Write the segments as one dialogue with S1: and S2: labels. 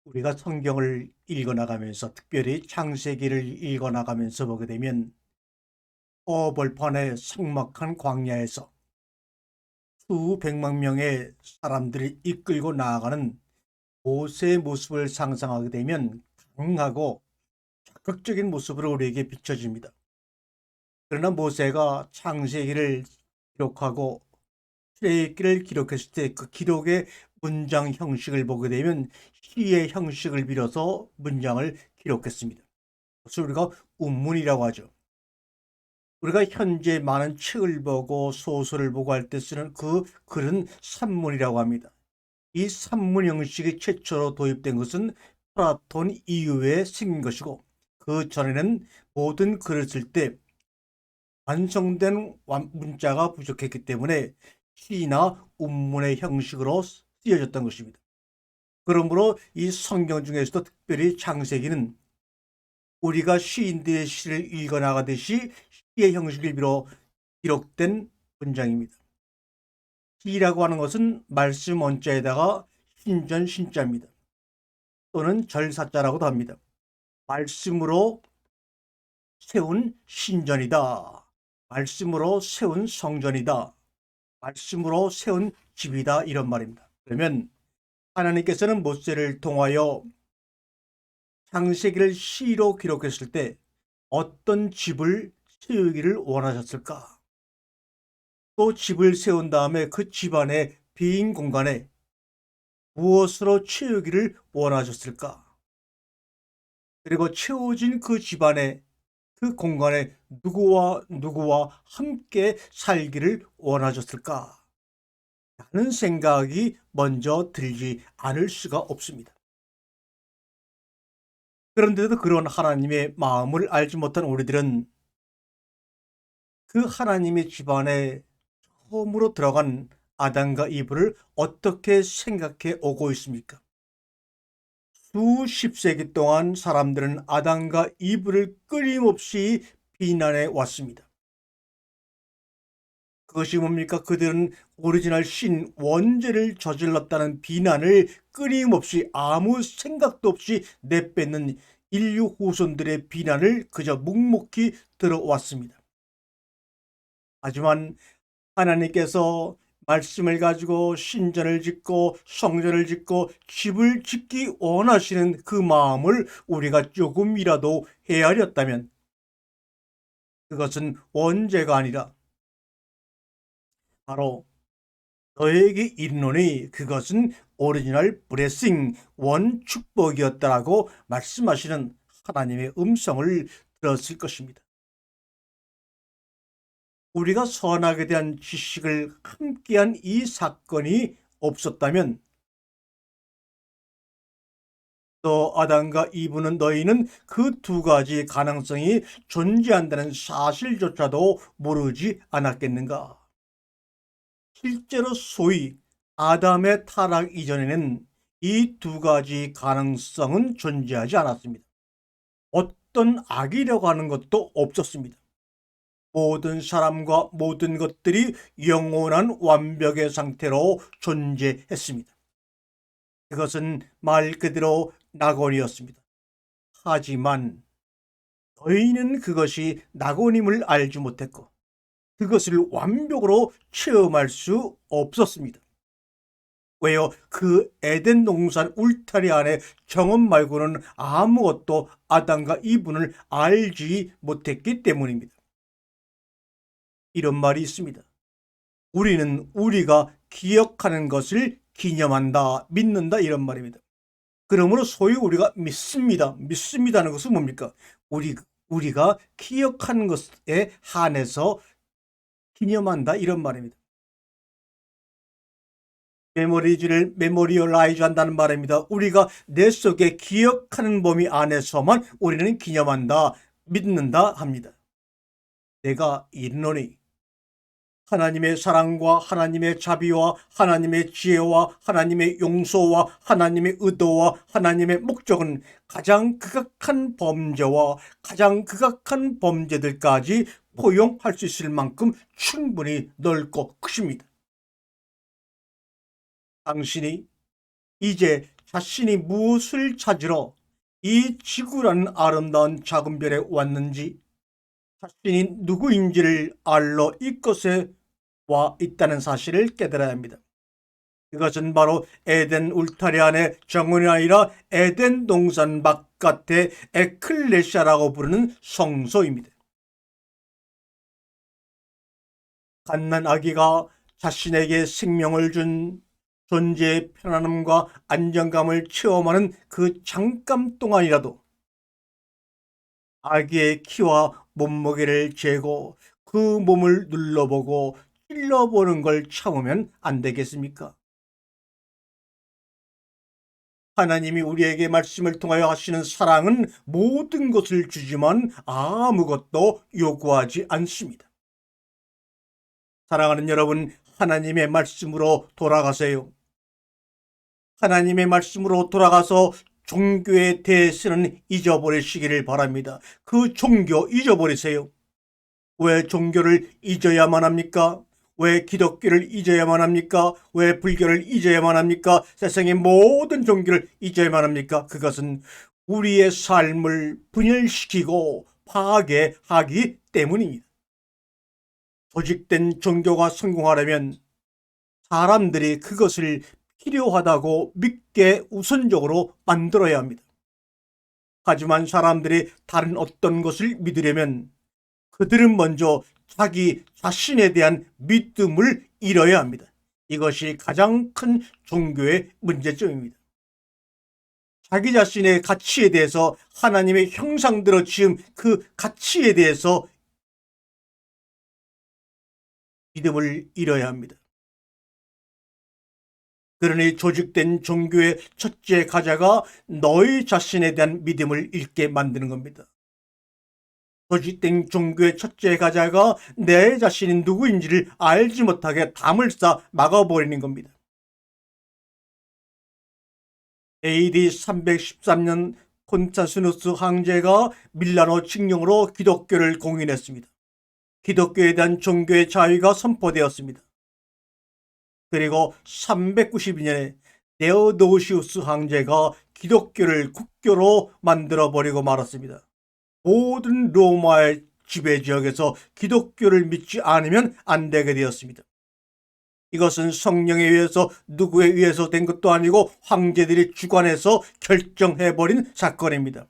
S1: 우리가 성경을 읽어나가면서 특별히 창세기를 읽어나가면서 보게 되면 허벌판의 삭막한 광야에서 수백만 명의 사람들을 이끌고 나아가는 모세의 모습을 상상하게 되면 강하고 적극적인 모습으로 우리에게 비춰집니다. 그러나 모세가 창세기를 기록하고 출애굽기를 기록했을 때 그 기록의 문장 형식을 보게 되면 시의 형식을 빌어서 문장을 기록했습니다. 그래서 우리가 운문이라고 하죠. 우리가 현재 많은 책을 보고 소설을 보고 할 때 쓰는 그 글은 산문이라고 합니다. 이 산문 형식이 최초로 도입된 것은 플라톤 이후에 생긴 것이고, 그 전에는 모든 글을 쓸 때 완성된 문자가 부족했기 때문에 시나 운문의 형식으로 쓰여졌던 것입니다. 그러므로 이 성경 중에서도 특별히 창세기는 우리가 시인들의 시를 읽어나가듯이 시의 형식을 빌어 기록된 문장입니다. 시라고 하는 것은 말씀 원자에다가 신전 신자입니다. 또는 절사자라고도 합니다. 말씀으로 세운 신전이다. 말씀으로 세운 성전이다. 말씀으로 세운 집이다. 이런 말입니다. 그러면 하나님께서는 모세를 통하여 창세기를 시로 기록했을 때 어떤 집을 세우기를 원하셨을까? 또 집을 세운 다음에 그 집안의 빈 공간에 무엇으로 채우기를 원하셨을까? 그리고 채워진 그 집안에 그 공간에 누구와 함께 살기를 원하셨을까? 라는 생각이 먼저 들지 않을 수가 없습니다. 그런데도 그런 하나님의 마음을 알지 못한 우리들은 그 하나님의 집안에 처음으로 들어간 아담과 이브를 어떻게 생각해 오고 있습니까? 수십 세기 동안 사람들은 아담과 이브를 끊임없이 비난해 왔습니다. 그것이 뭡니까? 그들은 오리지널 신 원죄를 저질렀다는 비난을 끊임없이 아무 생각도 없이 내뱉는 인류 후손들의 비난을 그저 묵묵히 들어왔습니다. 하지만 하나님께서 말씀을 가지고 신전을 짓고 성전을 짓고 집을 짓기 원하시는 그 마음을 우리가 조금이라도 헤아렸다면 그것은 원죄가 아니라 바로 너에게 이르노니 그것은 오리지널 블레싱 원 축복이었다라고 말씀하시는 하나님의 음성을 들었을 것입니다. 우리가 선악에 대한 지식을 함께한 이 사건이 없었다면 또 아담과 이브는 너희는 그 두 가지 가능성이 존재한다는 사실조차도 모르지 않았겠는가? 실제로 소위 아담의 타락 이전에는 이 두 가지 가능성은 존재하지 않았습니다. 어떤 악이라고 하는 것도 없었습니다. 모든 사람과 모든 것들이 영원한 완벽의 상태로 존재했습니다. 그것은 말 그대로 낙원이었습니다. 하지만 너희는 그것이 낙원임을 알지 못했고 그것을 완벽으로 체험할 수 없었습니다. 왜요? 그 에덴 동산 울타리 안에 정원 말고는 아무것도 아담과 이브를 알지 못했기 때문입니다. 이런 말이 있습니다. 우리는 우리가 기억하는 것을 기념한다, 믿는다 이런 말입니다. 그러므로 소위 우리가 믿습니다. 믿습니다는 것은 뭡니까? 우리가 기억하는 것에 한해서 기념한다 이런 말입니다. 메모리즈를 메모리얼라이즈 한다는 말입니다. 우리가 내 속에 기억하는 범위 안에서만 우리는 기념한다, 믿는다 합니다. 내가 이르노니 하나님의 사랑과 하나님의 자비와 하나님의 지혜와 하나님의 용서와 하나님의 의도와 하나님의 목적은 가장 극악한 범죄와 가장 극악한 범죄들까지 포용할 수 있을 만큼 충분히 넓고 크십니다. 당신이 이제 자신이 무엇을 찾으러 이 지구라는 아름다운 작은 별에 왔는지, 자신이 누구인지를 알러 이것에 와 있다는 사실을 깨달아야 합니다. 이것은 바로 에덴 울타리 안의 정원이 아니라 에덴 동산 바깥의 에클레시아라고 부르는 성소입니다. 갓난 아기가 자신에게 생명을 준 존재의 편안함과 안정감을 체험하는 그 잠깐 동안이라도 아기의 키와 몸무게를 재고 그 몸을 눌러보고 찔러보는 걸 참으면 안 되겠습니까? 하나님이 우리에게 말씀을 통하여 하시는 사랑은 모든 것을 주지만 아무것도 요구하지 않습니다. 사랑하는 여러분, 하나님의 말씀으로 돌아가세요. 하나님의 말씀으로 돌아가서 종교의 대해서는 잊어버리시기를 바랍니다. 그 종교 잊어버리세요. 왜 종교를 잊어야만 합니까? 왜 기독교를 잊어야만 합니까? 왜 불교를 잊어야만 합니까? 세상의 모든 종교를 잊어야만 합니까? 그것은 우리의 삶을 분열시키고 파괴하기 때문입니다. 조직된 종교가 성공하려면 사람들이 그것을 필요하다고 믿게 우선적으로 만들어야 합니다. 하지만 사람들이 다른 어떤 것을 믿으려면 그들은 먼저 자기 자신에 대한 믿음을 잃어야 합니다. 이것이 가장 큰 종교의 문제점입니다. 자기 자신의 가치에 대해서, 하나님의 형상대로 지은 그 가치에 대해서 믿음을 잃어야 합니다. 그러니 조직된 종교의 첫째 가자가 너희 자신에 대한 믿음을 잃게 만드는 겁니다. 조직된 종교의 첫째 가자가 내 자신이 누구인지를 알지 못하게 담을 쌓아 막아버리는 겁니다. AD 313년 콘스탄티누스 황제가 밀라노 칙령으로 기독교를 공인했습니다. 기독교에 대한 종교의 자유가 선포되었습니다. 그리고 392년에 데오도시우스 황제가 기독교를 국교로 만들어버리고 말았습니다. 모든 로마의 지배지역에서 기독교를 믿지 않으면 안 되게 되었습니다. 이것은 성령에 의해서, 누구에 의해서 된 것도 아니고 황제들이 주관해서 결정해버린 사건입니다.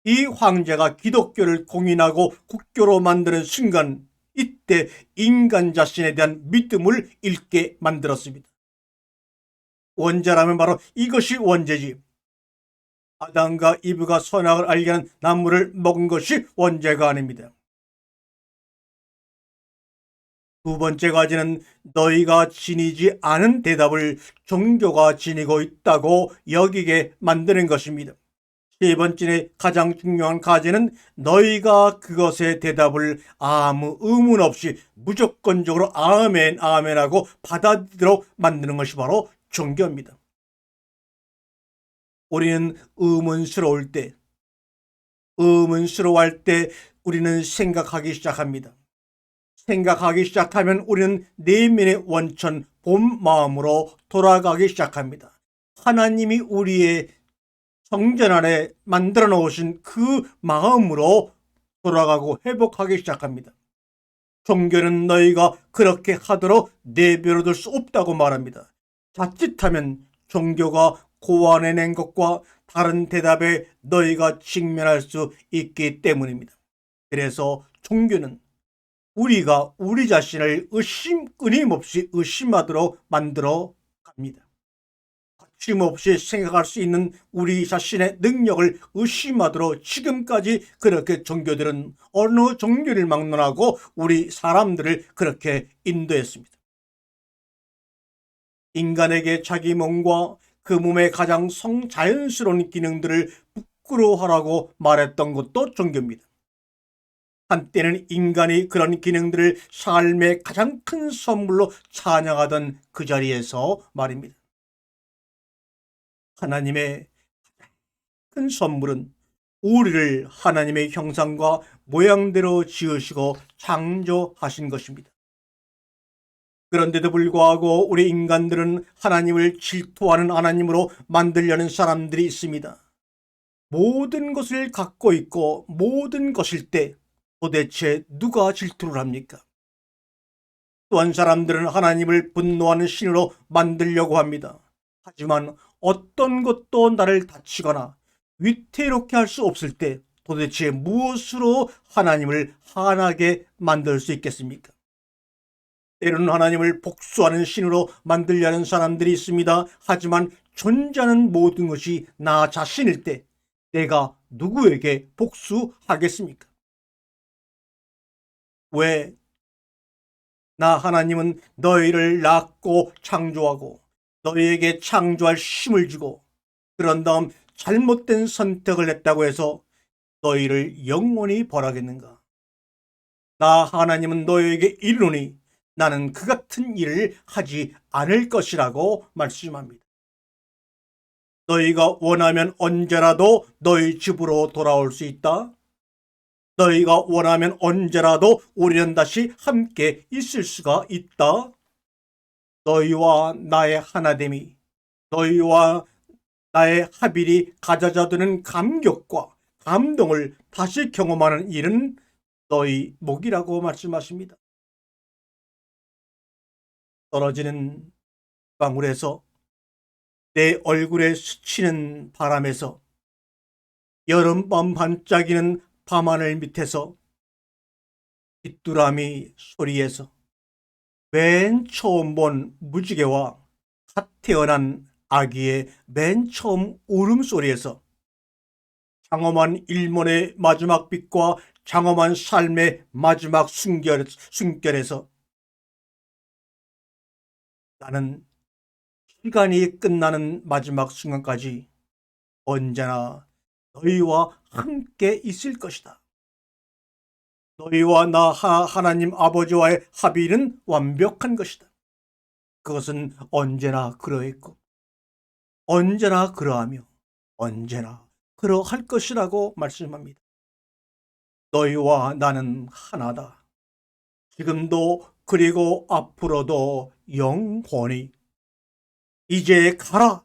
S1: 이 황제가 기독교를 공인하고 국교로 만드는 순간, 이때 인간 자신에 대한 믿음을 잃게 만들었습니다. 원죄라면 바로 이것이 원죄지. 아담과 이브가 선악을 알게 하는 나무를 먹은 것이 원죄가 아닙니다. 두 번째 가지는 너희가 지니지 않은 대답을 종교가 지니고 있다고 여기게 만드는 것입니다. 세 번째 가장 중요한 가지는 너희가 그것의 대답을 아무 의문 없이 무조건적으로 아멘 아멘하고 받아들이도록 만드는 것이 바로 종교입니다. 우리는 의문스러워할 때 우리는 생각하기 시작합니다. 생각하기 시작하면 우리는 내면의 원천 본 마음으로 돌아가기 시작합니다. 하나님이 우리의 성전 안에 만들어 놓으신 그 마음으로 돌아가고 회복하기 시작합니다. 종교는 너희가 그렇게 하도록 내버려둘 수 없다고 말합니다. 자칫하면 종교가 고안해낸 것과 다른 대답에 너희가 직면할 수 있기 때문입니다. 그래서 종교는 우리가 우리 자신을 끊임없이 의심하도록 만들어 갑니다. 거침없이 생각할 수 있는 우리 자신의 능력을 의심하도록 지금까지 그렇게 종교들은 어느 종교를 막론하고 우리 사람들을 그렇게 인도했습니다. 인간에게 자기 몸과 그 몸의 가장 자연스러운 기능들을 부끄러워하라고 말했던 것도 종교입니다. 한때는 인간이 그런 기능들을 삶의 가장 큰 선물로 찬양하던 그 자리에서 말입니다. 하나님의 큰 선물은 우리를 하나님의 형상과 모양대로 지으시고 창조하신 것입니다. 그런데도 불구하고 우리 인간들은 하나님을 질투하는 하나님으로 만들려는 사람들이 있습니다. 모든 것을 갖고 있고 모든 것일 때 도대체 누가 질투를 합니까? 또한 사람들은 하나님을 분노하는 신으로 만들려고 합니다. 하지만 어떤 것도 나를 다치거나 위태롭게 할 수 없을 때 도대체 무엇으로 하나님을 화나게 만들 수 있겠습니까? 때로는 하나님을 복수하는 신으로 만들려는 사람들이 있습니다. 하지만 존재하는 모든 것이 나 자신일 때 내가 누구에게 복수하겠습니까? 왜? 나 하나님은 너희를 낳고 창조하고 너희에게 창조할 힘을 주고 그런 다음 잘못된 선택을 했다고 해서 너희를 영원히 벌하겠는가? 나 하나님은 너희에게 이르노니 나는 그 같은 일을 하지 않을 것이라고 말씀합니다. 너희가 원하면 언제라도 너희 집으로 돌아올 수 있다. 너희가 원하면 언제라도 우리는 다시 함께 있을 수가 있다. 너희와 나의 하나됨이, 너희와 나의 합일이 가져다 주는 감격과 감동을 다시 경험하는 일은 너희 목이라고 말씀하십니다. 떨어지는 방울에서 내 얼굴에 스치는 바람에서 여름밤 반짝이는 밤하늘 밑에서 귀뚜라미 소리에서 맨 처음 본 무지개와 갓 태어난 아기의 맨 처음 울음소리에서 장엄한 일몬의 마지막 빛과 장엄한 삶의 마지막 숨결에서 나는 시간이 끝나는 마지막 순간까지 언제나 너희와 함께 있을 것이다. 너희와 나 하나님 아버지와의 합의는 완벽한 것이다. 그것은 언제나 그러했고 언제나 그러하며 언제나 그러할 것이라고 말씀합니다. 너희와 나는 하나다. 지금도 그리고 앞으로도 영원히. 이제 가라.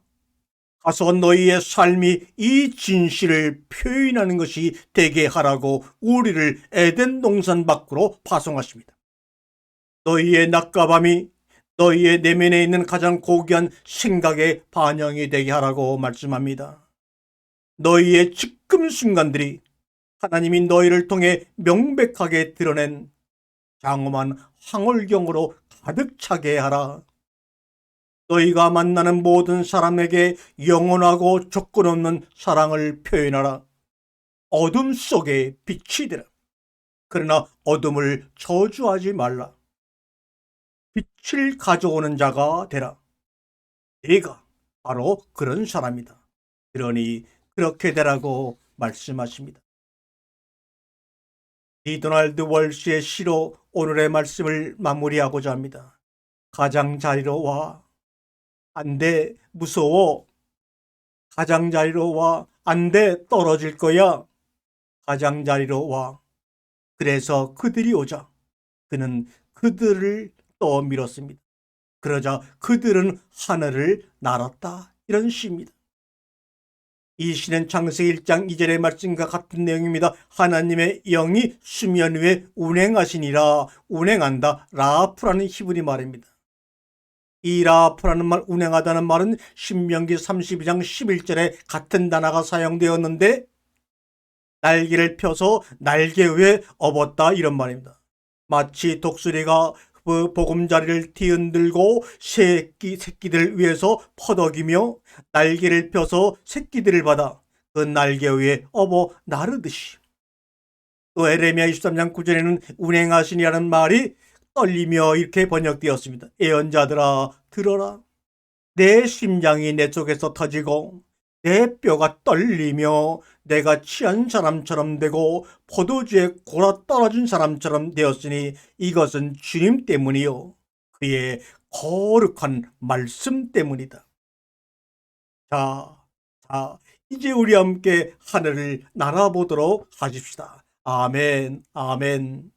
S1: 가서 너희의 삶이 이 진실을 표현하는 것이 되게 하라고 우리를 에덴 동산 밖으로 파송하십니다. 너희의 낮과 밤이 너희의 내면에 있는 가장 고귀한 생각에 반영이 되게 하라고 말씀합니다. 너희의 지금 순간들이 하나님이 너희를 통해 명백하게 드러낸 장엄한 황홀경으로 가득 차게 하라. 너희가 만나는 모든 사람에게 영원하고 조건 없는 사랑을 표현하라. 어둠 속에 빛이 되라. 그러나 어둠을 저주하지 말라. 빛을 가져오는 자가 되라. 네가 바로 그런 사람이다. 그러니 그렇게 되라고 말씀하십니다. 리도날드 월시의 시로 오늘의 말씀을 마무리하고자 합니다. 가장자리로 와. 안 돼, 무서워. 가장자리로 와. 안 돼, 떨어질 거야. 가장자리로 와. 그래서 그들이 오자 그는 그들을 떠밀었습니다. 그러자 그들은 하늘을 날았다. 이런 시입니다. 이 시는 창세기 1장 2절의 말씀과 같은 내용입니다. 하나님의 영이 수면 위에 운행하시니라. 운행한다. 라프라는 히브리 말입니다. 이 라프라는 말, 운행하다는 말은 신명기 32장 11절에 같은 단어가 사용되었는데 날개를 펴서 날개 위에 업었다 이런 말입니다. 마치 독수리가 그 보금자리를 뒤흔들고 새끼들 위에서 퍼덕이며 날개를 펴서 새끼들을 받아 그 날개 위에 업어 나르듯이. 또 에레미야 23장 9절에는 운행하시니라는 말이 떨리며 이렇게 번역되었습니다. 애언자들아 들어라. 내 심장이 내 속에서 터지고 내 뼈가 떨리며 내가 취한 사람처럼 되고 포도주에 골아 떨어진 사람처럼 되었으니 이것은 주님 때문이요 그의 거룩한 말씀 때문이다. 자, 이제 우리 함께 하늘을 날아보도록 하십시다. 아멘, 아멘.